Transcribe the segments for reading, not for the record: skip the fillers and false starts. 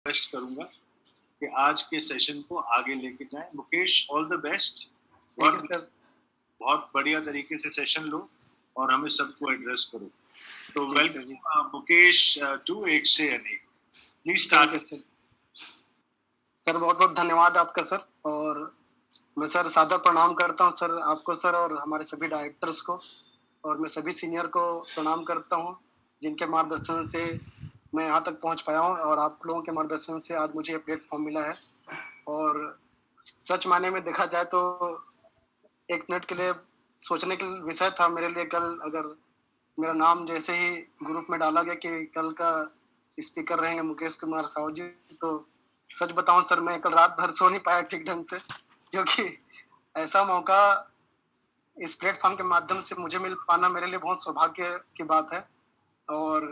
Request करूंगा कि आज के सेशन को आगे लेके जाएं। मुकेश, ऑल द बेस्ट और बहुत बढ़िया तरीके से सेशन लो और हमें सबको एड्रेस करो। तो वेलकम मुकेश टू एक से अनेक। Please start. सर बहुत बहुत धन्यवाद आपका सर, और मैं सर सादर प्रणाम करता हूं सर आपको सर, और हमारे सभी डायरेक्टर्स को, और मैं सभी सीनियर को प्रणाम करता हूं जिनके मार्गदर्शन से मैं यहाँ तक पहुंच पाया हूं, और आप लोगों के मार्गदर्शन से आज मुझे प्लेटफॉर्म मिला है। और सच मायने में देखा जाए तो एक मिनट के लिए सोचने का विषय था मेरे लिए कल, अगर मेरा नाम जैसे ही ग्रुप में डाला गया कि कल का स्पीकर रहेंगे मुकेश कुमार साहू जी, तो सच बताऊं सर मैं कल रात भर सो नहीं पाया ठीक ढंग से, क्योंकि ऐसा मौका इस प्लेटफॉर्म के माध्यम से मुझे मिल पाना मेरे लिए बहुत सौभाग्य की बात है। और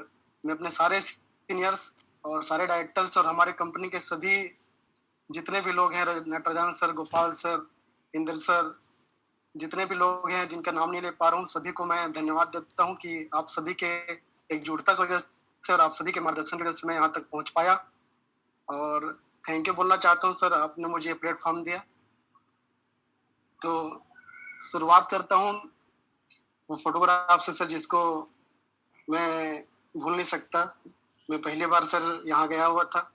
मैं अपने सारे सीनियर्स और सारे डायरेक्टर्स और हमारे कंपनी के सभी जितने भी लोग हैं, Natarajan sir, Gopal sir, Indra sir, जितने भी लोग हैं जिनका नाम नहीं ले पा रहा हूँ, सभी को मैं धन्यवाद देता हूँ कि आप सभी के एकजुटता की वजह से और आप सभी के मार्गदर्शन की वजह से मैं यहाँ तक पहुँच पाया। और थैंक यू बोलना चाहता हूँ सर, आपने मुझे ये प्लेटफॉर्म दिया। तो शुरुआत करता हूँ वो फोटोग्राफ से सर, जिसको मैं भूल नहीं सकता। मैं पहली बार सर यहाँ गया हुआ था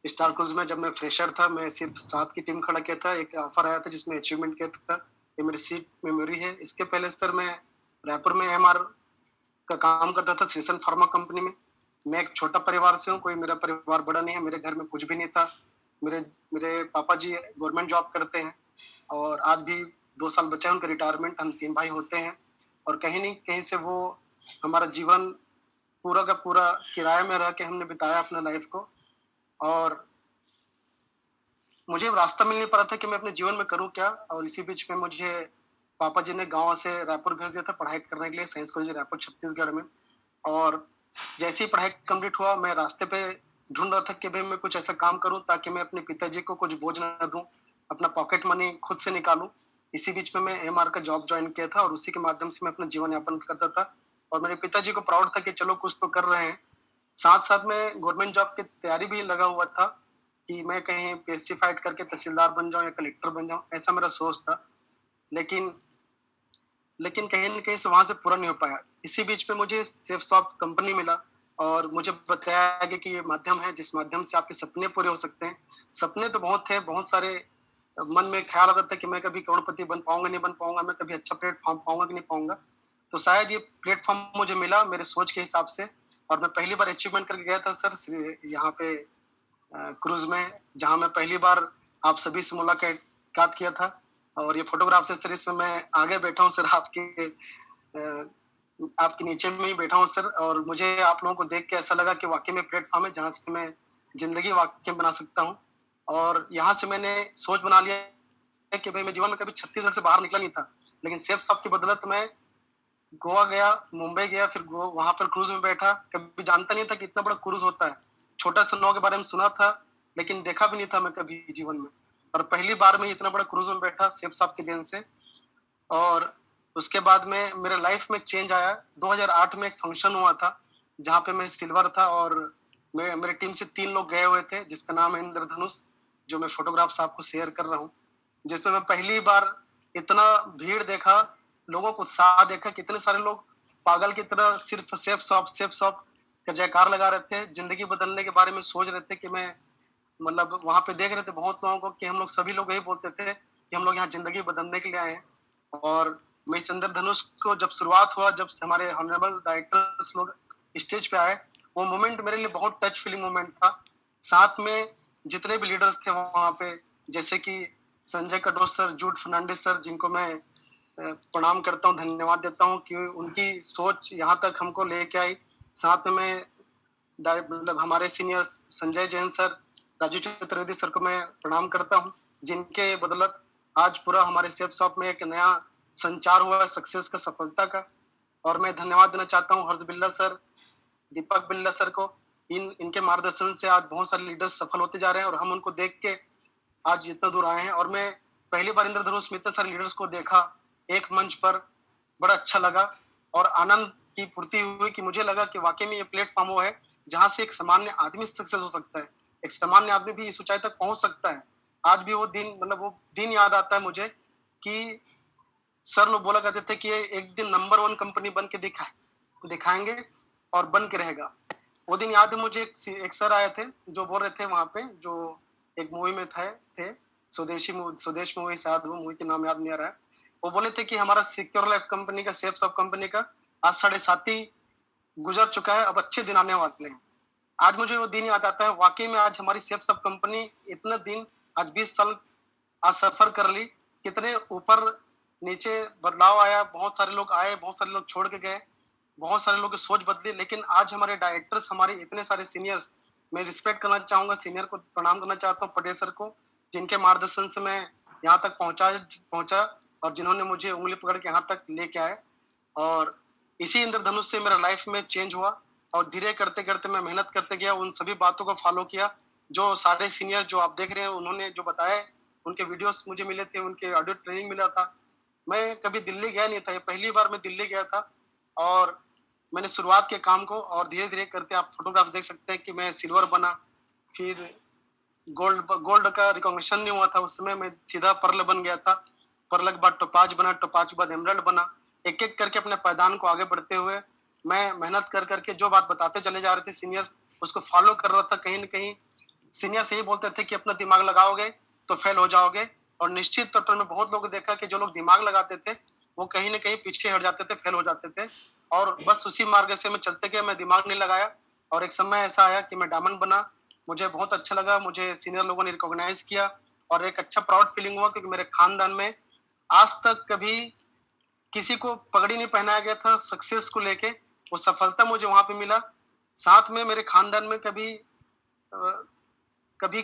स्टार क्रूज में, जब मैं फ्रेशर था। मैं सिर्फ 7 की टीम खड़ा किया था, एक ऑफर आया था जिसमें अचीवमेंट किया था, ये मेरी सीट मेमोरी है। इसके पहले सर मैं रायपुर में एमआर का काम करता था श्रीसन फार्मा कंपनी में। मैं एक छोटा परिवार से हूँ, कोई मेरा परिवार बड़ा नहीं है, मेरे घर में कुछ भी नहीं था। मेरे मेरे पापा जी गवर्नमेंट जॉब करते हैं और आज भी 2 साल बचा है उनका रिटायरमेंट। हम 3 भाई होते हैं और कहीं नहीं कहीं से वो हमारा जीवन पूरा का पूरा किराए में रह के हमने बिताया अपने लाइफ को। और मुझे रास्ता मिल नहीं पा रहा था कि मैं अपने जीवन में करूं क्या। और इसी बीच में मुझे पापा जी ने गांव से रायपुर भेज दिया था पढ़ाई करने के लिए, साइंस कॉलेज रायपुर छत्तीसगढ़ में। और जैसे ही पढ़ाई कंप्लीट हुआ, मैं रास्ते पे ढूंढ रहा था कि भाई मैं कुछ ऐसा काम करूं ताकि मैं अपने पिताजी को कुछ बोझ न दूं, अपना पॉकेट मनी खुद से निकालूं। इसी बीच में मैं एमआर का जॉब ज्वाइन किया था और उसी के माध्यम से मैं अपना जीवन यापन करता था। और मेरे पिताजी को प्राउड था कि चलो कुछ तो कर रहे हैं। साथ साथ में गवर्नमेंट जॉब की तैयारी भी लगा हुआ था कि मैं कहीं पीएससी फाइट करके तहसीलदार बन जाऊं या कलेक्टर बन जाऊं, ऐसा मेरा सोच था। लेकिन कहीं न कहीं से वहां से पूरा नहीं हो पाया। इसी बीच में मुझे सेफ सॉफ्ट कंपनी मिला और मुझे बताया गया कि ये माध्यम है जिस माध्यम से आपके सपने पूरे हो सकते हैं। सपने तो बहुत थे, बहुत सारे मन में ख्याल आता था कि मैं कभी करोड़पति बन पाऊंगा नहीं बन पाऊंगा, मैं कभी अच्छा प्लेटफॉर्म पाऊंगा कि नहीं पाऊंगा। तो शायद ये प्लेटफॉर्म मुझे मिला मेरे सोच के हिसाब से। और मैं पहली बार अचीवमेंट करके गया था सर यहाँ पे क्रूज में, जहाँ मैं पहली बार आप सभी से मुलाकात किया था। और ये फोटोग्राफ से सर इसमें मैं आगे बैठा हूँ सर, आपके नीचे में ही बैठा हूँ सर। और मुझे आप लोगों को देख के ऐसा लगा कि वाकई में प्लेटफॉर्म है जहाँ से मैं जिंदगी वाकई बना सकता हूँ। और यहाँ से मैंने सोच बना लिया कि भाई मैं जीवन में कभी छत्तीसगढ़ से बाहर निकला नहीं था, लेकिन सेफ साहब की बदौलत मैं गोवा गया, मुंबई गया, फिर वहां पर क्रूज में बैठा। कभी जानता नहीं था कि इतना बड़ा क्रूज होता है। छोटा सा नाव के बारे में सुना था लेकिन देखा भी नहीं था मैं कभी जीवन में। और पहली बार में इतना बड़ा क्रूज में बैठा सेफ साहब के देन से। और उसके बाद में मेरे लाइफ में चेंज आया। 2008 में एक फंक्शन हुआ था जहाँ पे मैं सिल्वर था और मेरे टीम से 3 लोग गए हुए थे, जिसका नाम है इंद्रधनुष, जो मैं फोटोग्राफ्स आपको शेयर कर रहा हूँ। जिसमें मैं पहली बार इतना भीड़ देखा, लोगों को उत्साह देखा, कितने सारे लोग पागल की तरह सिर्फ सेफ शॉप का जयकार लगा रहे थे, जिंदगी बदलने के बारे में सोच रहे थे। कि मैं मतलब वहां पे देख रहे थे बहुत लोगों को कि हम लोग सभी लोग यही बोलते थे कि हम लोग यहाँ जिंदगी बदलने के लिए आए हैं। और मैं इस इंद्रधनुष को जब शुरुआत हुआ, जब हमारे ऑनरेबल डायरेक्टर्स लोग स्टेज पे आए, वो मोमेंट मेरे लिए बहुत टच फीलिंग मोमेंट था। साथ में जितने भी लीडर्स थे वहां पे, जैसे कि संजय कटोच सर, जूड फर्नांडिस सर, जिनको मैं प्रणाम करता हूँ, धन्यवाद देता हूँ कि उनकी सोच यहाँ तक हमको लेके आई। साथ में मैं मतलब हमारे senior Sanjay Jain sir, Raju Chaturvedi sir को मैं प्रणाम करता हूँ, जिनके बदौलत आज पूरा हमारे सेफ शॉप में एक नया संचार हुआ है सक्सेस का, सफलता का। और मैं धन्यवाद देना चाहता हूँ हर्ष बिल्ला सर, दीपक बिल्ला सर को। इनके मार्गदर्शन से आज बहुत सारे लीडर्स सफल होते जा रहे हैं और हम उनको देख के आज इतना दूर आए हैं। और मैं पहली बार इंद्रधनुष में इतने सारे लीडर्स को देखा एक मंच पर, बड़ा अच्छा लगा और आनंद की पूर्ति हुई कि मुझे लगा कि वाकई में ये प्लेटफॉर्म वो है जहां से एक सामान्य आदमी सक्सेस हो सकता है, एक सामान्य आदमी भी इस ऊंचाई तक पहुंच सकता है। आज भी वो दिन, मतलब वो दिन याद आता है मुझे कि सर लोग बोला करते थे कि ये एक दिन नंबर 1 कंपनी बन के दिखाएंगे और बन के रहेगा। वो दिन याद है मुझे, एक सर आए थे जो बोल रहे थे वहां पे, जो एक मूवी में थे स्वदेश मूवी, शायद वो मूवी के नाम याद नहीं आ रहा है। वो बोले थे कि हमारा सिक्योर लाइफ कंपनी का, सेफ सब कंपनी का आज 7.5 ही गुजर चुका है, अब अच्छे दिन आने वाले हैं। आज मुझे वो दिन याद आता है। वाकई में आज हमारी सेफ सब कंपनी इतने दिन, आज 20 साल आज सफर कर ली, कितने ऊपर नीचे बदलाव आया, बहुत सारे लोग आए, बहुत सारे लोग छोड़ के गए, बहुत सारे लोगों की सोच बदली, लेकिन आज हमारे डायरेक्टर्स, हमारे इतने सारे सीनियर्स, मैं रिस्पेक्ट करना चाहूंगा, सीनियर को प्रणाम करना चाहता हूँ, पटेल सर को, जिनके मार्गदर्शन से मैं यहाँ तक पहुंचा और जिन्होंने मुझे उंगली पकड़ के यहाँ तक लेके आए। और इसी इंद्रधनुष से मेरा लाइफ में चेंज हुआ और धीरे करते करते मैं मेहनत करते गया, उन सभी बातों को फॉलो किया जो सारे सीनियर जो आप देख रहे हैं उन्होंने जो बताया, उनके वीडियोस मुझे मिले थे, उनके ऑडियो ट्रेनिंग मिला था। मैं कभी दिल्ली गया नहीं था, ये पहली बार मैं दिल्ली गया था और मैंने शुरुआत के काम को, और धीरे धीरे करके आप फोटोग्राफ देख सकते हैं कि मैं सिल्वर बना, फिर गोल्ड का रिकॉग्निशन नहीं हुआ था उस समय, मैं सीधा पर्ल बन गया था, पर्ल के बाद टोपाज बना, टोपाज के बाद एमरल्ड बना। एक एक करके अपने पायदान को आगे बढ़ते हुए मैं मेहनत कर करके जो बात बताते चले जा रहे थे सीनियर्स, उसको फॉलो कर रहा था। कहीं ना कहीं सीनियर्स यही बोलते थे कि अपना दिमाग लगाओगे तो फेल हो जाओगे, और निश्चित तौर पर मैं बहुत लोग देखा कि जो लोग दिमाग लगाते थे वो कहीं ना कहीं पीछे हट जाते थे, फेल हो जाते थे। और बस उसी मार्ग से मैं चलते गया, मैं दिमाग नहीं लगाया और एक समय ऐसा आया कि मैं डायमंड बना। मुझे बहुत अच्छा लगा, मुझे सीनियर लोगों ने रिकॉग्नाइज किया और एक अच्छा प्राउड फीलिंग हुआ, क्योंकि मेरे खानदान में आज तक कभी किसी को पगड़ी नहीं पहनाया गया था सक्सेस को लेके। वो सफलता मुझे वहां पे मिला। साथ में मेरे खानदान में कभी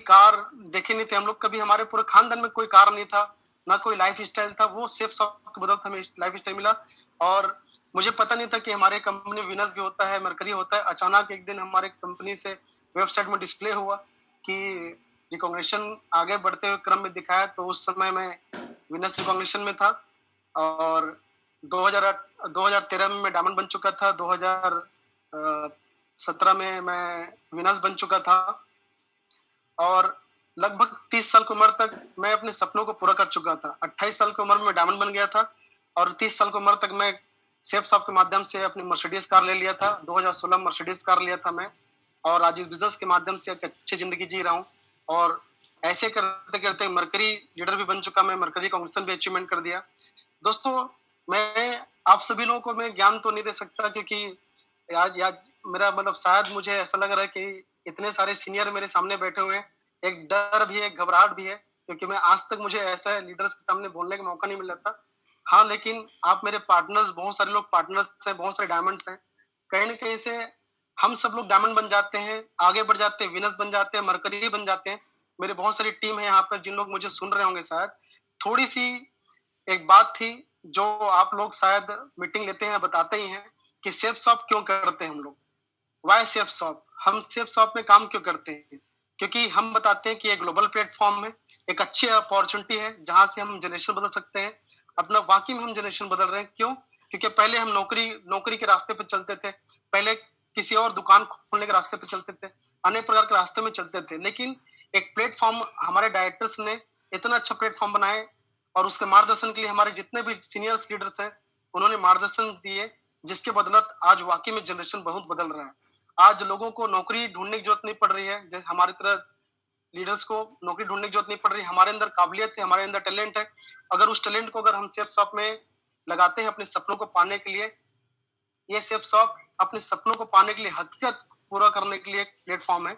कार देखे नहीं थे हम लोग, कभी हमारे पूरे खानदान में कोई कार नहीं था, ना कोई लाइफ स्टाइल था। वो सेफ शॉप के बदौलत हमें लाइफ स्टाइल मिला। और मुझे पता नहीं था कि हमारे कंपनी विनस भी होता है, मरकरी होता है। अचानक एक दिन हमारे कंपनी से वेबसाइट में डिस्प्ले हुआ कि रिकॉग्निशन आगे बढ़ते हुए क्रम में दिखाया, तो उस समय मैं विनस रिकॉग्निशन में था। और 2013 में मैं डायमंड बन चुका था, 2017 में मैं विनस बन चुका था, और लगभग 30 साल की उम्र तक मैं अपने सपनों को पूरा कर चुका था। 28 साल की उम्र में डायमंड बन गया था और 30 साल की उम्र तक मैं सेफ शॉप के माध्यम से अपनी मर्सिडीज कार ले लिया था। 2016 मर्सिडीज कार लिया था मैं, और आज इस बिजनेस के माध्यम से एक अच्छी जिंदगी जी रहा हूँ। और ऐसे करते करते मरकरी लीडर भी बन चुका, मैं मरकरी काउंसिल भी अचीवमेंट कर दिया। दोस्तों, मैं आप सभी लोगों को मैं ज्ञान तो नहीं दे सकता, क्योंकि आज मेरा मतलब शायद मुझे ऐसा लग रहा है कि इतने सारे सीनियर मेरे सामने बैठे हुए हैं, एक डर भी है, एक घबराहट भी है, क्योंकि मैं आज तक मुझे ऐसा लीडर्स के सामने बोलने का मौका नहीं मिला था। हाँ, लेकिन आप मेरे पार्टनर्स, बहुत सारे लोग पार्टनर्स हैं, बहुत सारे डायमंड्स हैं। कहीं ना कहीं से हम सब लोग डायमंड बन जाते हैं, आगे बढ़ जाते हैं, विनस बन जाते हैं, मरकरी बन जाते हैं। मेरी बहुत सारी टीम है यहाँ पर, जिन लोग मुझे सुन रहे होंगे शायद। थोड़ी सी एक बात थी जो आप लोग शायद मीटिंग लेते हैं, बताते ही हैं कि सेफ शॉप क्यों करते हैं हम लोग, वाई सेफ शॉप, हम सेफ शॉप में काम क्यों करते हैं। क्योंकि हम बताते हैं कि एक ग्लोबल प्लेटफॉर्म है, एक अच्छी अपॉर्चुनिटी है जहां से हम जनरेशन बदल सकते हैं अपना। वाकई में हम जनरेशन बदल रहे हैं। क्यों? क्योंकि पहले हम नौकरी के रास्ते पर चलते थे, पहले किसी और दुकान खोलने के रास्ते पर चलते थे, अनेक प्रकार के रास्ते में चलते थे। लेकिन एक प्लेटफॉर्म हमारे डायरेक्टर्स ने इतना अच्छा प्लेटफॉर्म बनाए, और उसके मार्गदर्शन के लिए हमारे जितने भी सीनियर्स लीडर्स हैं उन्होंने मार्गदर्शन दिए, जिसके बदौलत आज वाकई में जनरेशन बहुत बदल रहा है। आज लोगों को नौकरी ढूंढने की जरूरत नहीं पड़ रही है, जैसे हमारी तरह लीडर्स को नौकरी ढूंढने की जरूरत नहीं पड़ रही। हमारे अंदर काबिलियत है, हमारे अंदर टैलेंट है। अगर उस टैलेंट को अगर हम सेफ शॉप में लगाते हैं अपने सपनों को पाने के लिए, ये सेफ शॉप अपने सपनों को पाने के लिए, हकीकत पूरा करने के लिए एक प्लेटफॉर्म है।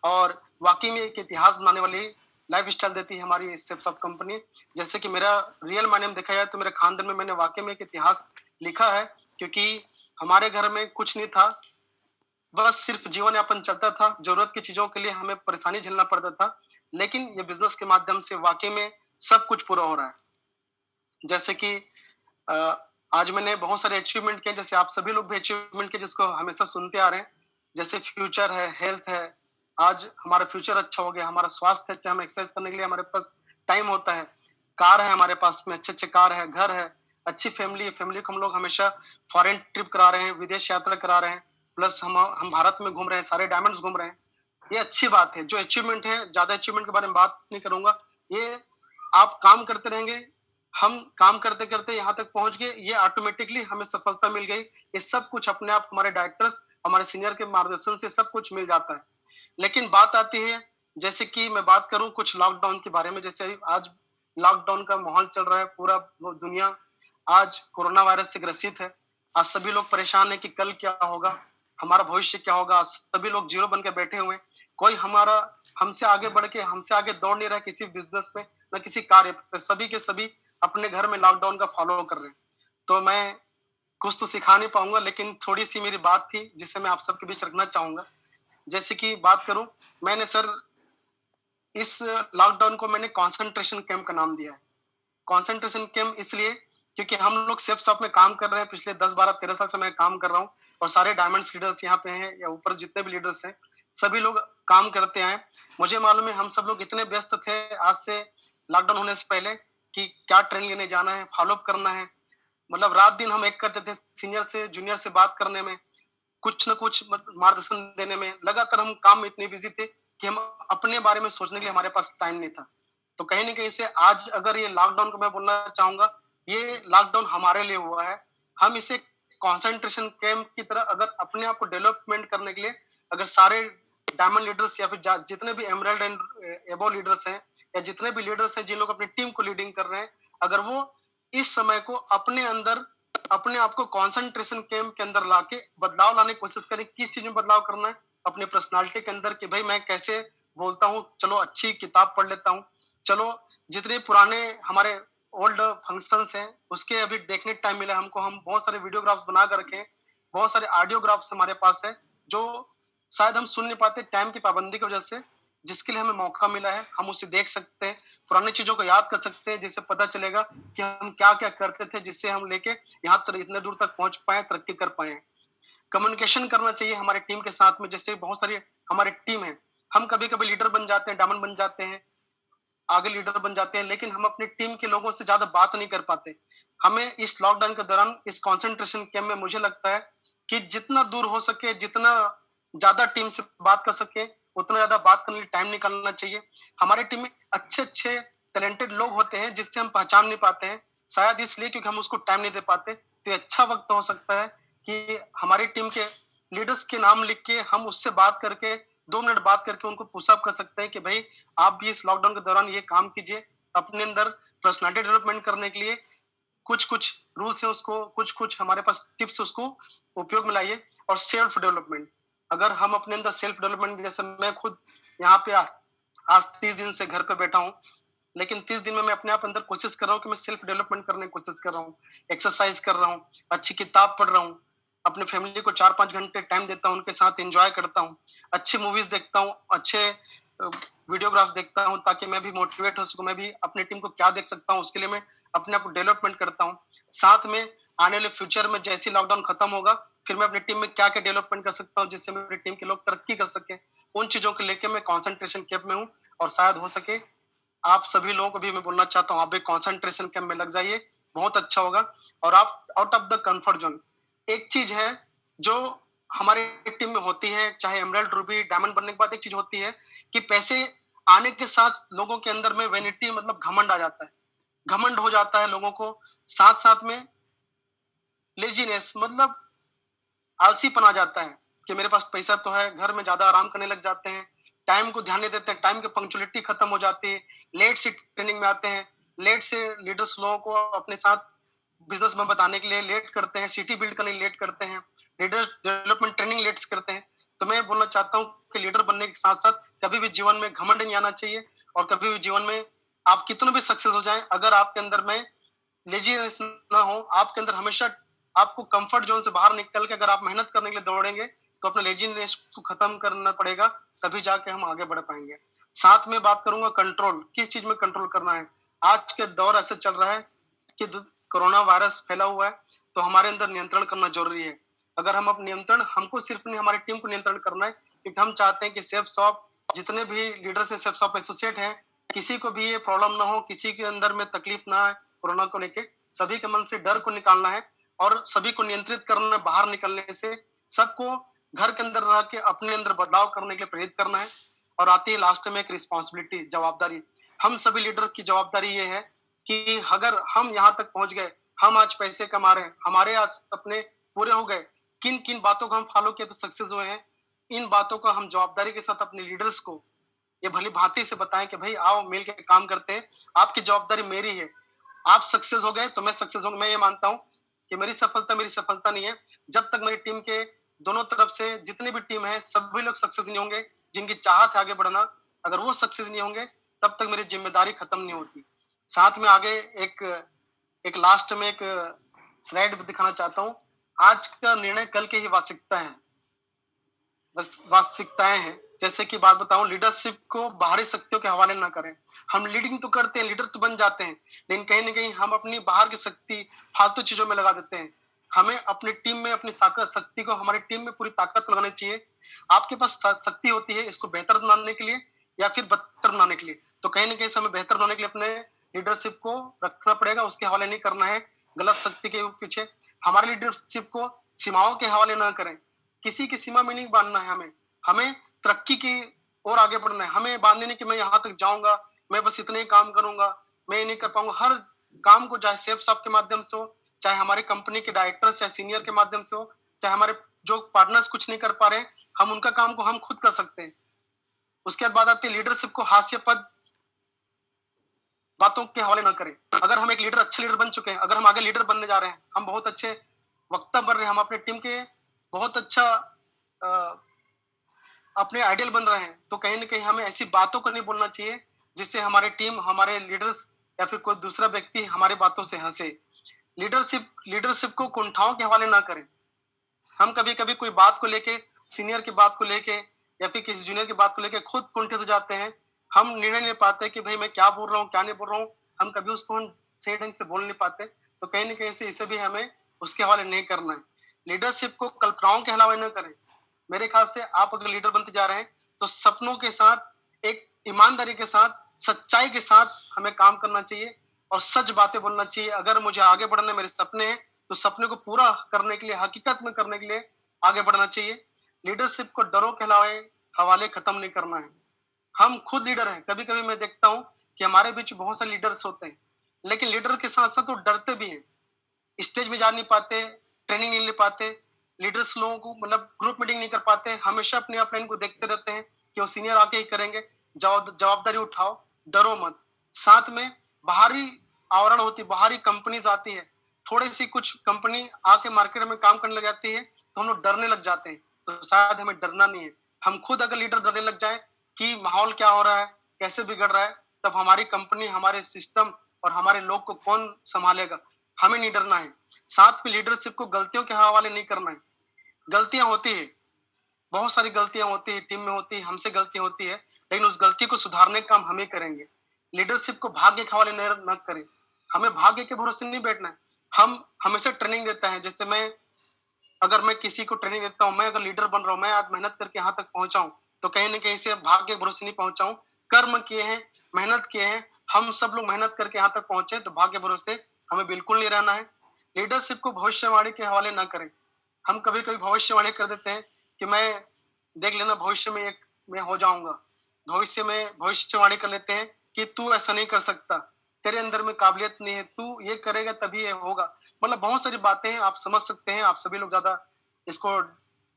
और वाकई में एक इतिहास बनाने वाली लाइफ स्टाइल देती है हमारी सेफ शॉप कंपनी। जैसे कि मेरा रियल मायने में देखा जाए तो मेरे खानदान में मैंने वाकई में एक इतिहास लिखा है, क्योंकि हमारे घर में कुछ नहीं था, बस सिर्फ जीवन यापन चलता था, जरूरत की चीजों के लिए हमें परेशानी झेलना पड़ता था। लेकिन ये बिजनेस के माध्यम से वाकई में सब कुछ पूरा हो रहा है। जैसे कि आज मैंने बहुत सारे अचीवमेंट किए, जैसे आप सभी लोग भी अचीवमेंट किए, जिसको हमेशा सुनते आ रहे हैं। जैसे फ्यूचर है, हेल्थ है, आज हमारा फ्यूचर अच्छा हो गया, हमारा स्वास्थ्य अच्छा, हम एक्सरसाइज करने के लिए हमारे पास टाइम होता है, कार है हमारे पास में, अच्छे अच्छे कार है, घर है, अच्छी फैमिली को हम लोग हमेशा फॉरेन ट्रिप करा रहे हैं, विदेश यात्रा करा रहे हैं, प्लस हम भारत में घूम रहे हैं, सारे डायमंड्स घूम रहे हैं। ये अच्छी बात है। जो अचीवमेंट है, ज्यादा अचीवमेंट के बारे में बात नहीं करूंगा, ये आप काम करते रहेंगे, हम काम करते करते यहाँ तक पहुंच गए, ये ऑटोमेटिकली हमें सफलता मिल गई। ये सब कुछ अपने आप हमारे डायरेक्टर्स, हमारे सीनियर के मार्गदर्शन से सब कुछ मिल जाता है। लेकिन बात आती है, जैसे कि मैं बात करूं कुछ लॉकडाउन के बारे में, जैसे आज लॉकडाउन का माहौल चल रहा है, पूरा दुनिया आज कोरोना वायरस से ग्रसित है। आज सभी लोग परेशान है कि कल क्या होगा, हमारा भविष्य क्या होगा। सभी लोग जीरो बन के बैठे हुए हैं। कोई हमारा हमसे आगे बढ़ के, हमसे आगे दौड़ नहीं रहा किसी बिजनेस में, न किसी कार्य पे। सभी के सभी अपने घर में लॉकडाउन का फॉलो कर रहे हैं। तो मैं कुछ तो सिखा नहीं पाऊंगा, लेकिन थोड़ी सी मेरी बात थी जिसे मैं आप सबके बीच रखना चाहूंगा। जैसे कि बात करूं, मैंने सर इस लॉकडाउन को मैंने कंसंट्रेशन कैंप का नाम दिया है। कंसंट्रेशन कैंप इसलिए क्योंकि हम लोग सेफ शॉप में काम कर रहे हैं, पिछले 10-12-13 साल से मैं काम कर रहा हूँ, और सारे डायमंड्स लीडर्स यहाँ पे हैं, या ऊपर जितने भी लीडर्स हैं, सभी लोग काम करते हैं। मुझे मालूम है हम सब लोग इतने व्यस्त थे आज से, लॉकडाउन होने से पहले, कि क्या ट्रेन लेने जाना है, फॉलोअप करना है। मतलब रात दिन हम एक करते थे, सीनियर से जूनियर से बात करने में, कुछ न कुछ मार्गदर्शन देने में। लगातार हम काम में इतने बिजी थे कि हम अपने बारे में सोचने के लिए हमारे पास टाइम नहीं था। तो कहीं ना कहीं से आज अगर ये लॉकडाउन को मैं बोलना चाहूंगा, ये लॉकडाउन हमारे लिए हुआ है। हम इसे कंसंट्रेशन कैंप की तरह अगर अपने आप को डेवलपमेंट करने के लिए, अगर सारे डायमंड लीडर्स या फिर जितने भी एमरल्ड एंड एबो लीडर्स हैं, या जितने भी लीडर्स हैं जिन लोग अपनी टीम को लीडिंग कर रहे हैं, अगर वो इस समय को अपने अंदर, अपने आप को कंसंट्रेशन कैंप के अंदर लाके बदलाव लाने की कोशिश करें। किस चीज में बदलाव करना है? अपनी पर्सनालिटी के अंदर, कि भाई मैं कैसे बोलता हूँ, चलो अच्छी किताब पढ़ लेता हूँ, चलो जितने पुराने हमारे ओल्ड फंक्शंस हैं उसके अभी देखने टाइम मिला हमको, हम बहुत सारे वीडियोग्राफ्स बना कर रखे हैं, बहुत सारे ऑडियोग्राफ्स हमारे पास है जो शायद हम सुन नहीं पाते टाइम की पाबंदी की वजह से, जिसके लिए हमें मौका मिला है। हम उसे देख सकते हैं, पुरानी चीजों को याद कर सकते हैं, जिससे पता चलेगा कि हम क्या क्या करते थे, जिससे हम लेके यहाँ तक इतने दूर तक पहुंच पाए, तरक्की कर पाए। कम्युनिकेशन करना चाहिए हमारे टीम के साथ में। जैसे बहुत सारी हमारी टीम है, हम कभी कभी लीडर बन जाते हैं, डायमंड बन जाते हैं, आगे लीडर बन जाते हैं, लेकिन हम अपनी टीम के लोगों से ज्यादा बात नहीं कर पाते। हमें इस लॉकडाउन के दौरान इस कंसंट्रेशन कैंप में मुझे लगता है कि जितना दूर हो सके, जितना ज्यादा टीम से बात कर सके, उतना ज्यादा बात करने के लिए टाइम निकालना चाहिए। हमारी टीम में अच्छे अच्छे टैलेंटेड लोग होते हैं जिससे हम पहचान नहीं पाते हैं, शायद इसलिए क्योंकि हम उसको टाइम नहीं दे पाते। तो अच्छा वक्त हो सकता है कि हमारी टीम के लीडर्स के नाम लिख के हम उससे बात करके, 2 मिनट बात करके उनको पुशअप कर सकते हैं कि भाई आप भी इस लॉकडाउन के दौरान ये काम कीजिए, अपने अंदर पर्सनालिटी डेवलपमेंट करने के लिए कुछ कुछ रूल्स है, उसको कुछ कुछ हमारे पास टिप्स उसको उपयोग में लाइए। और सेल्फ डेवलपमेंट, अगर हम अपने अंदर सेल्फ डेवलपमेंट, जैसे मैं खुद यहाँ पे आज 30 दिन से घर पे बैठा हूँ, लेकिन 30 दिन में मैं अपने आप अंदर कोशिश कर रहा हूँ कि मैं सेल्फ डेवलपमेंट करने की कोशिश कर रहा हूँ, एक्सरसाइज कर रहा हूँ, अच्छी किताब पढ़ रहा हूँ, अपने फैमिली को 4-5 घंटे टाइम देता हूँ, उनके साथ एंजॉय करता हूँ, अच्छी मूवीज देखता हूँ, अच्छे वीडियोग्राफ्स देखता हूँ, ताकि मैं भी मोटिवेट हो सकूं, मैं भी अपनी टीम को क्या देख सकता हूँ उसके लिए मैं अपने आप को डेवलपमेंट करता हूँ। साथ में आने वाले फ्यूचर में जैसे लॉकडाउन खत्म होगा, फिर मैं अपनी टीम में क्या क्या डेवलपमेंट कर सकता हूँ जिससे मेरी टीम के लोग तरक्की कर सके, उन चीजों को लेकर मैं कॉन्सेंट्रेशन कैंप में हूँ। और शायद हो सके आप सभी लोगों को भी मैं बोलना चाहता हूँ, आप भी कॉन्सेंट्रेशन कैंप में लग जाइए, बहुत अच्छा होगा। और आप out of the comfort zone, एक चीज है जो हमारे टीम में होती है, चाहे एमरल्ड, रूबी, डायमंड बनने के बाद एक चीज होती है कि पैसे आने के साथ लोगों के अंदर में वेनिटी, मतलब घमंड आ जाता है, घमंड हो जाता है लोगों को। साथ साथ में लेजीनेस, मतलब आलसीपन आ जाता है कि मेरे पास पैसा तो है, घर में ज्यादा आराम करने लग जाते हैं, टाइम को ध्यान नहीं देते हैं, टाइम की पंक्चुअलिटी खत्म हो जाती है, लेट से ट्रेनिंग में आते हैं, लेट से लीडर्स लोगों को अपने साथ बिजनेस में बताने के लिए लेट करते हैं, सिटी बिल्ड करने लेट करते हैं, लीडर डेवलपमेंट ट्रेनिंग लेट करते हैं। तो मैं बोलना चाहता हूँ कि लीडर बनने के साथ साथ कभी भी जीवन में घमंड नहीं आना चाहिए, और कभी भी जीवन में आप कितने भी सक्सेस हो जाएं, अगर आपके अंदर में लेजीनेस ना हो, आपके अंदर हमेशा आपको कंफर्ट जोन से बाहर निकल के अगर आप मेहनत करने के लिए दौड़ेंगे, तो अपने लेजीनेस को खत्म करना पड़ेगा, तभी जाके हम आगे बढ़ पाएंगे। साथ में बात करूंगा कंट्रोल, किस चीज में कंट्रोल करना है। आज के दौर ऐसे चल रहा है कि कोरोना वायरस फैला हुआ है, तो हमारे अंदर नियंत्रण करना जरूरी है। अगर हम अपने नियंत्रण, हमको सिर्फ नहीं हमारी टीम को नियंत्रण करना है, क्योंकि हम चाहते हैं कि सेफ शॉप जितने भी लीडर से सेफ शॉप एसोसिएट हैं, किसी को भी ये प्रॉब्लम ना हो, किसी के अंदर में तकलीफ ना आए कोरोना को लेके, सभी के मन से डर को निकालना है और सभी को नियंत्रित करना, बाहर निकलने से सबको घर के अंदर रह के अपने अंदर बदलाव करने के लिए प्रेरित करना है। और आती है लास्ट में एक रिस्पॉन्सिबिलिटी, जवाबदारी। हम सभी लीडर की जवाबदारी ये है कि अगर हम यहाँ तक पहुंच गए, हम आज पैसे कमा रहे हैं, हमारे आज सपने पूरे हो गए, किन किन बातों को हम फॉलो किए तो सक्सेस हुए हैं, इन बातों को हम जवाबदारी के साथ अपने लीडर्स को ये भली भांति से बताएं कि भाई आओ मिल के काम करते हैं, आपकी जवाबदारी मेरी है। आप सक्सेस हो गए तो मैं सक्सेस हो गया। मैं ये मानता हूँ कि मेरी सफलता नहीं है जब तक मेरी टीम के दोनों तरफ से जितनी भी टीम है सभी लोग सक्सेस नहीं होंगे, जिनकी चाहत है आगे बढ़ना, अगर वो सक्सेस नहीं होंगे तब तक मेरी जिम्मेदारी खत्म नहीं होती। साथ में आगे एक लास्ट में एक स्लाइड दिखाना चाहता हूँ। आज का निर्णय कल की ही वास्तविकता है, बस वास्तविकताएं हैं। जैसे कि बात बताऊं, लीडरशिप को बाहरी शक्तियों के हवाले ना करें। हम लीडिंग तो करते हैं, लीडर तो बन जाते हैं, लेकिन कहीं ना कहीं हम अपनी बाहर की शक्ति फालतू चीजों में लगा देते हैं। हमें अपनी टीम में अपनी शक्ति को हमारी टीम में पूरी ताकत लगानी चाहिए। आपके पास शक्ति होती है इसको बेहतर बनाने के लिए या फिर बदतर बनाने के लिए, तो कहीं ना कहीं हमें बेहतर बनाने के लिए अपने लीडरशिप को रखना पड़ेगा, उसके हवाले नहीं करना है गलत शक्ति के पीछे। हमारे लीडरशिप को सीमाओं के हवाले ना करें, किसी की सीमा में नहीं बांधना है हमें तरक्की की ओर आगे बढ़ना है। हमें बांधने नहीं कि मैं यहाँ तक जाऊंगा, मैं बस इतने ही काम करूंगा, मैं ये नहीं कर पाऊंगा। हर काम को चाहे सेफ साहब के माध्यम से हो, चाहे हमारे कंपनी के डायरेक्टर चाहे सीनियर के माध्यम से हो, चाहे हमारे जो पार्टनर्स कुछ नहीं कर पा रहे, हम उनका काम को हम खुद कर सकते हैं। उसके बाद बात आती है लीडरशिप को हास्यास्पद बातों के हवाले ना करें। अगर हम एक लीडर अच्छे लीडर बन चुके हैं, अगर हम आगे लीडर बनने जा रहे हैं, हम बहुत अच्छे वक्ता बन रहे हैं, हम अपने टीम के बहुत अच्छा अपने आइडियल बन रहे हैं, तो कहीं ना कहीं हमें ऐसी बातों को नहीं बोलना चाहिए जिससे हमारे टीम, हमारे लीडर्स या फिर कोई दूसरा व्यक्ति हमारी बातों से हंसे। लीडरशिप को कुंठाओं के हवाले ना करें। हम कभी कभी कोई बात को लेके, सीनियर की बात को लेके या फिर किसी जूनियर की बात को लेके खुद कुंठित हो जाते हैं। हम निर्णय नहीं पाते कि भाई मैं क्या बोल रहा हूँ क्या नहीं बोल रहा हूँ, हम कभी उसको हम सही ढंग से बोल नहीं पाते। तो कहीं ना कहीं से इसे भी हमें उसके हवाले नहीं करना है। लीडरशिप को कल्पनाओं के हवाले न करें। मेरे ख्याल से आप अगर लीडर बनते जा रहे हैं तो सपनों के साथ, एक ईमानदारी के साथ, सच्चाई के साथ हमें काम करना चाहिए और सच बातें बोलना चाहिए। अगर मुझे आगे बढ़ने मेरे सपने हैं तो सपने को पूरा करने के लिए, हकीकत में करने के लिए आगे बढ़ना चाहिए। लीडरशिप को डरों के हवाले खत्म नहीं करना है। हम खुद लीडर हैं। कभी कभी मैं देखता हूँ कि हमारे बीच बहुत सारे लीडर्स होते हैं, लेकिन लीडर के साथ साथ वो डरते भी हैं, स्टेज में जा नहीं पाते, ट्रेनिंग नहीं ले पाते, लीडर्स लोगों को मतलब ग्रुप मीटिंग नहीं कर पाते, हमेशा अपने आप को देखते रहते हैं कि वो सीनियर आके ही करेंगे। जवाबदारी उठाओ, डरो मत। साथ में बाहरी आवरण होती, बाहरी कंपनीज आती है, थोड़ी सी कुछ कंपनी आके मार्केट में काम करने लग जाती है तो हम लोग डरने लग जाते हैं। तो शायद हमें डरना नहीं है। हम खुद अगर लीडर डरने लग जाए कि माहौल क्या हो रहा है, कैसे बिगड़ रहा है, तब हमारी कंपनी, हमारे सिस्टम और हमारे लोग को कौन संभालेगा। हमें नहीं डरना है। साथ में लीडरशिप को गलतियों के हवाले नहीं करना है। गलतियां होती है, बहुत सारी गलतियां होती है, टीम में होती है, हमसे गलती होती है, लेकिन उस गलती को सुधारने का काम हम ही करेंगे। लीडरशिप को भाग्य के हवाले न करें। हमें भाग्य के भरोसे नहीं बैठना है। हम हमेशा ट्रेनिंग देता है, जैसे अगर मैं किसी को ट्रेनिंग देता हूँ, मैं अगर लीडर बन रहा हूँ, मैं आज मेहनत करके यहाँ तक पहुंचा हूँ, तो कहीं ना कहीं से भाग्य के भरोसे नहीं पहुंचा हूँ, कर्म किए हैं, मेहनत किए हैं। हम सब लोग मेहनत करके यहाँ तक पहुंचे, तो भाग्य भरोसे हमें बिल्कुल नहीं रहना है। लीडरशिप को भविष्यवाणी के हवाले ना करें। हम कभी कभी भविष्यवाणी कर देते हैं कि मैं देख लेना भविष्य में मैं हो जाऊंगा, भविष्य में भविष्यवाणी कर लेते हैं कि तू ऐसा नहीं कर सकता, तेरे अंदर में काबिलियत नहीं है, तू ये करेगा तभी ये होगा। मतलब बहुत सारी बातें हैं, आप समझ सकते हैं। आप सभी लोग ज्यादा इसको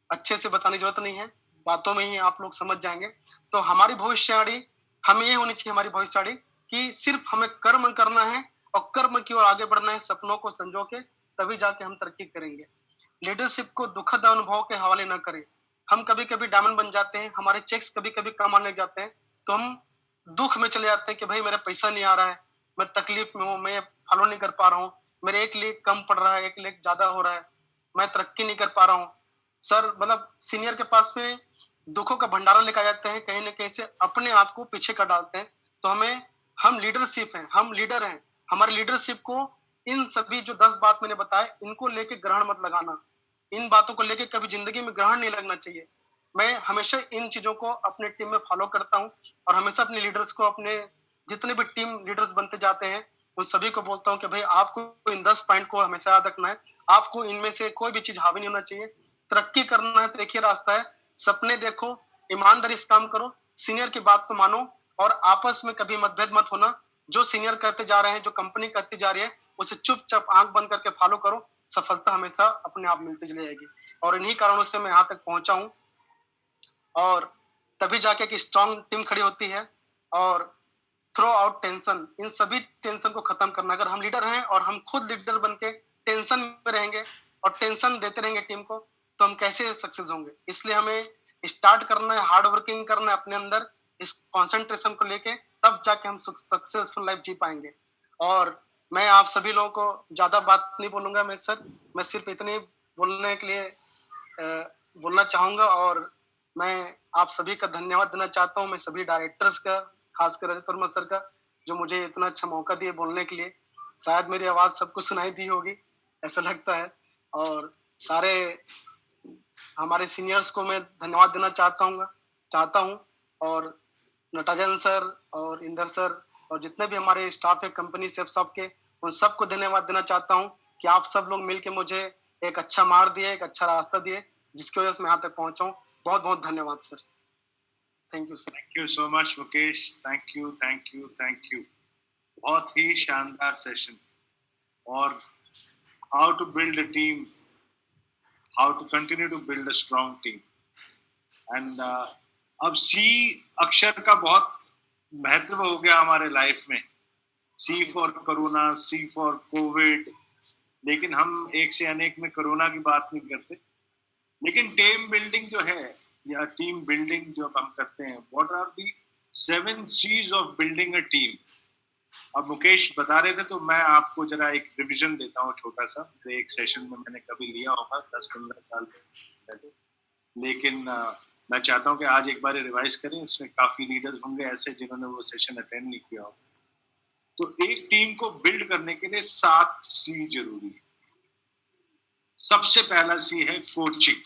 अच्छे से बताने की जरूरत नहीं है, बातों में ही आप लोग समझ जाएंगे। तो हमारी भविष्यवाणी हमें ये होनी चाहिए, हमारी भविष्यवाणी कि सिर्फ हमें कर्म करना है और कर्म की ओर आगे बढ़ना है, सपनों को संजो के, तभी जाके हम तरक्की करेंगे। लीडरशिप को दुखद अनुभव के हवाले न करें। हम कभी कभी डायमंड बन जाते हैं, हमारे चेक्स कभी कभी कम आने जाते हैं, तो हम दुख में चले जाते हैं कि भाई मेरा पैसा नहीं आ रहा है, मैं तकलीफ में हूँ, मैं फॉलो नहीं कर पा रहा हूँ, मेरे एक लेख कम पड़ रहा है, एक लेख ज्यादा हो रहा है, मैं तरक्की नहीं कर पा रहा हूँ। सर मतलब सीनियर के पास में दुखों का भंडारा लेकर जाते हैं, कहीं ना कहीं से अपने आप को पीछे कर डालते हैं। तो हम लीडरशिप हैं, हम लीडर हैं, हमारे लीडरशिप को इन सभी जो 10 बात मैंने बताए, इनको लेके ग्रहण मत लगाना। इन बातों को लेके कभी जिंदगी में ग्रहण नहीं लगना चाहिए। मैं हमेशा इन चीजों को अपने टीम में फॉलो करता हूँ और हमेशा अपने लीडर्स को, अपने जितने भी टीम लीडर्स बनते जाते हैं उन सभी को बोलता हूँ कि भाई आपको इन 10 पॉइंट को हमेशा याद रखना है। आपको इनमें से कोई भी चीज हावी नहीं होना चाहिए। तरक्की करना है तो एक ही रास्ता है, सपने देखो, ईमानदारी से काम करो, सीनियर की बात को मानो और आपस में कभी मतभेद मत होना। जो सीनियर करते जा रहे हैं, जो कंपनी करती जा रही है, उसे चुपचाप आंख बंद करके फॉलो करो, सफलता हमेशा अपने आप मिलती चली जाएगी। और इन्हीं कारणों से मैं यहाँ तक पहुंचा हूँ और तभी जाके एक स्ट्रॉन्ग टीम खड़ी होती है। और थ्रो आउट टेंशन, इन सभी टेंशन को खत्म करना। अगर हम लीडर हैं और हम खुद लीडर बन के टेंशन में रहेंगे और टेंशन देते रहेंगे टीम को, तो हम कैसे सक्सेस होंगे। इसलिए हमें स्टार्ट करना है, हार्ड वर्किंग करना है अपने अंदर, इस कॉन्सेंट्रेशन को लेके, तब जाके हम सक्सेसफुल लाइफ जी पाएंगे। और मैं आप सभी लोगों को ज्यादा बात नहीं बोलूंगा मैं सर, मैं सिर्फ इतनी बोलने के लिए बोलना चाहूंगा। और मैं आप सभी का धन्यवाद देना चाहता हूँ, मैं सभी डायरेक्टर्स का, खासकर रजत वर्मा सर का, जो मुझे इतना अच्छा मौका दिए बोलने के लिए। शायद मेरी आवाज सबको सुनाई दी होगी, ऐसा लगता है। और सारे हमारे सीनियर्स को मैं धन्यवाद देना चाहता हूँ। और नटराजन सर और इंदर सर और जितने भी हमारे स्टाफ है कंपनी से सबके, उन सबको धन्यवाद देना चाहता हूँ कि आप सब लोग मिलके मुझे एक अच्छा मार्ग दिए, एक अच्छा रास्ता दिए, जिसकी वजह से मैं यहाँ तक पहुंचा हूँ। बहुत बहुत धन्यवाद sir. Thank you sir. Thank you so much Mukesh, thank you thank you thank you. बहुत ही शानदार सेशन। और how to build a team, how to continue to build a strong team. And अब सी अक्षर का बहुत महत्व हो गया हमारे लाइफ में। C for corona, C for COVID. लेकिन हम एक से अनेक में कोरोना की बात नहीं करते। लेकिन टीम बिल्डिंग जो है, या टीम बिल्डिंग जो हम करते हैं, what are the 7 C's of building a team. अब मुकेश बता रहे थे तो मैं आपको जरा एक रिवीजन देता हूँ छोटा सा। एक सेशन में मैंने कभी लिया होगा 10-15 साल पहले, लेकिन मैं चाहता हूँ कि आज एक बार रिवाइज करें। इसमें काफी लीडर्स होंगे ऐसे जिन्होंने वो सेशन अटेंड नहीं किया हो। तो एक टीम को बिल्ड करने के लिए 7 C जरूरी है। सबसे पहला C है कोचिंग।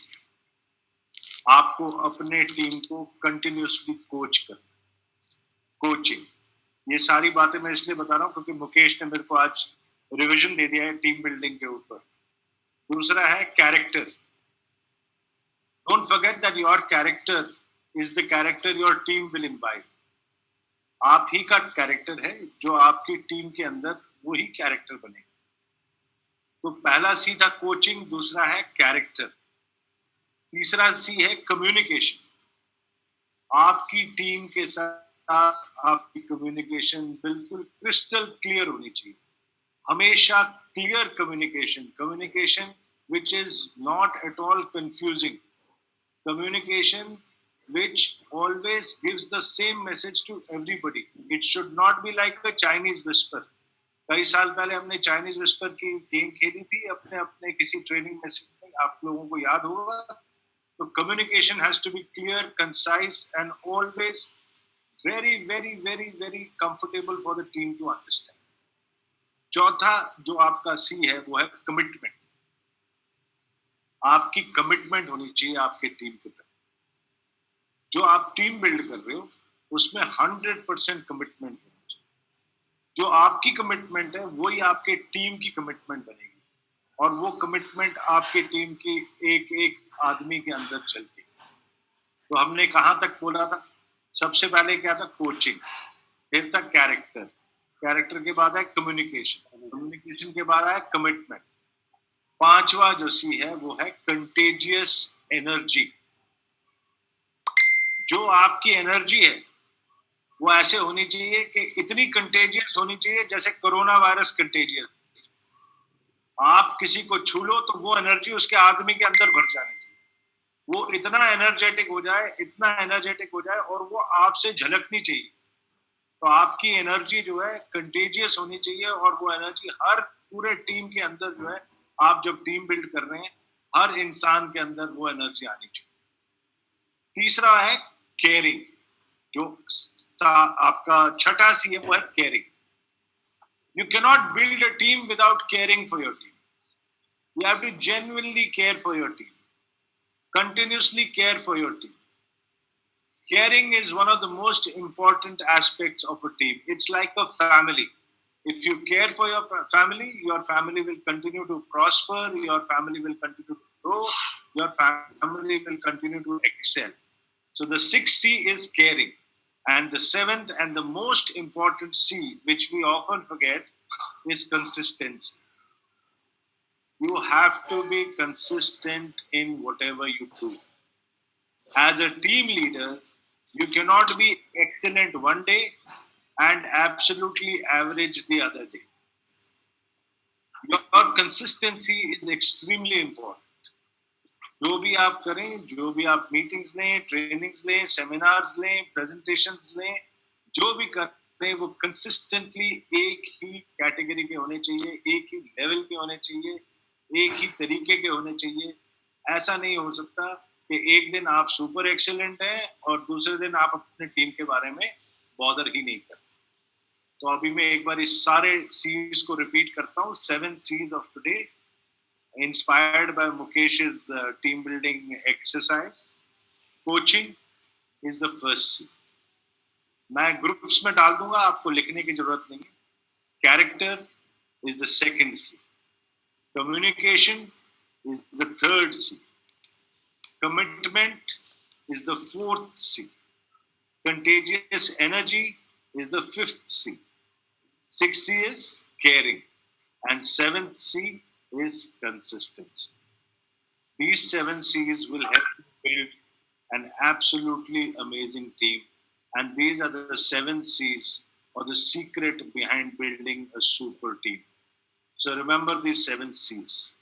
आपको अपने टीम को कंटिन्यूसली कोच करना। कोचिंग, ये सारी बातें मैं इसलिए बता रहा हूँ क्योंकि मुकेश ने मेरे को आज रिवीजन दे दिया है टीम बिल्डिंग के ऊपर। दूसरा है character. Don't forget that your character is the character your team will imbibe. आप ही का कैरेक्टर है जो आपकी टीम के अंदर वही कैरेक्टर बनेगा। तो पहला सी था कोचिंग, दूसरा है कैरेक्टर, तीसरा सी है कम्युनिकेशन। आपकी टीम के साथ आपकी कम्युनिकेशन बिल्कुल क्रिस्टल क्लियर होनी चाहिए। हमेशा clear communication, communication which is not at all confusing, communication which always gives the same message to everybody. It should not be like a Chinese whisper. कई साल पहले हमने चाइनीज विस्पर की game खेली थी अपने अपने किसी ट्रेनिंग में, आप लोगों को याद होगा। तो communication has to be clear, concise and always very very very very comfortable for the team to understand. चौथा जो आपका सी है वो है कमिटमेंट। आपकी कमिटमेंट होनी चाहिए आपके टीम के प्रति। जो आप टीम बिल्ड कर रहे हो उसमें 100% कमिटमेंट होनी चाहिए। जो आपकी कमिटमेंट है वही आपके टीम की कमिटमेंट बनेगी, और वो कमिटमेंट आपके टीम की एक एक आदमी के अंदर चलती है। तो हमने कहाँ तक बोला था? सबसे पहले क्या था? कोचिंग, फिर था कैरेक्टर, कैरेक्टर के बाद है कम्युनिकेशन, कम्युनिकेशन के बाद है कमिटमेंट, पांचवा जो सी है वो है कंटेजियस एनर्जी। जो आपकी एनर्जी है वो ऐसे होनी चाहिए कि इतनी कंटेजियस होनी चाहिए जैसे कोरोना वायरस कंटेजियस। आप किसी को छू लो तो वो एनर्जी उसके आदमी के अंदर भर जानी चाहिए। वो इतना एनर्जेटिक हो जाए, इतना एनर्जेटिक हो जाए, और वो आपसे झलकनी चाहिए। तो आपकी एनर्जी जो है कंटेजियस होनी चाहिए, और वो एनर्जी हर पूरे टीम के अंदर जो है, आप जब टीम बिल्ड कर रहे हैं हर इंसान के अंदर वो एनर्जी आनी चाहिए। तीसरा है केयरिंग। जो आपका छठा सी है वो है caring. You cannot build a team without caring for your team. You have to genuinely care for your team. Continuously care for your team. Caring is one of the most important aspects of a team. It's like a family. If you care for your family will continue to prosper, your family will continue to grow, your family will continue to excel. So the sixth C is caring. And the seventh and the most important C, which we often forget, is consistency. You have to be consistent in whatever you do. As a team leader, you cannot be excellent one day and absolutely average the other day. Your consistency is extremely important. जो भी आप करें, जो भी आप meetings लें, trainings लें, seminars लें, प्रेजेंटेशंस लें, जो भी करें वो कंसिस्टेंटली एक ही कैटेगरी के होने चाहिए, एक ही लेवल के होने चाहिए, एक ही तरीके के होने चाहिए. ऐसा नहीं हो सकता कि एक दिन आप सुपर एक्सीलेंट हैं और दूसरे दिन आप अपने टीम के बारे में बॉदर ही नहीं करते. तो अभी मैं एक बार इस सारे सीज को रिपीट करता हूँ. 7 C's of today, inspired by Mukesh's team building exercise. Coaching is the first C. मैं ग्रुप्स में डाल दूंगा, आपको लिखने की जरूरत नहीं है. Character is the second C. Communication is the third C. Commitment is the fourth C. Contagious energy is the fifth C. Sixth C is caring. And seventh C is consistency. These 7 C's will help you build an absolutely amazing team. And these are the 7 C's, or the secret behind building a super team. So remember these 7 C's.